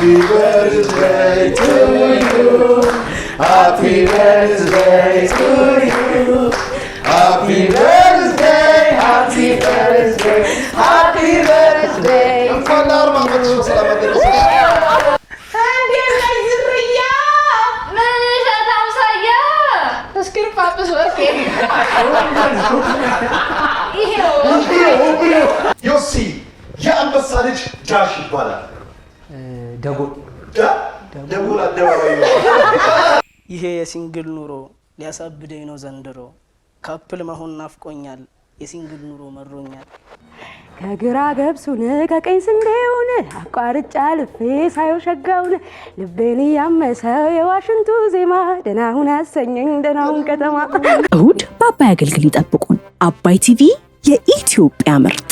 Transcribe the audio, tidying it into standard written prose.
Happy birthday to you. Happy birthday to you. Happy birthday, happy birthday, happy birthday. እንኳን ለአርባ ዓመት ሰላም አደረሰሽ። እንዴት ነሽ ዝርያ? ምን ሸታም ሳያ እስኪ ፓፕስ ወርቄ ዮሲ የአንበሳ ልጅ ጃሽ ይባላል። ደጎል አደባባይ ነው። ይሄ የሲንግል ኑሮ ሊያሳብደኝ ነው ዘንድሮ። ካፕል መሆን ናፍቆኛል፣ የሲንግል ኑሮ መሮኛል። ከግራ ገብሱን ከቀኝ ስንዴውን አቋርጫ ልፌ ሳየው ሸጋውን ልቤን ያመሰው የዋሽንቱ ዜማ ደናሁን አሰኘኝ ደናሁን ከተማ። እሁድ በአባይ አገልግል ይጠብቁን። አባይ ቲቪ የኢትዮጵያ ምርጥ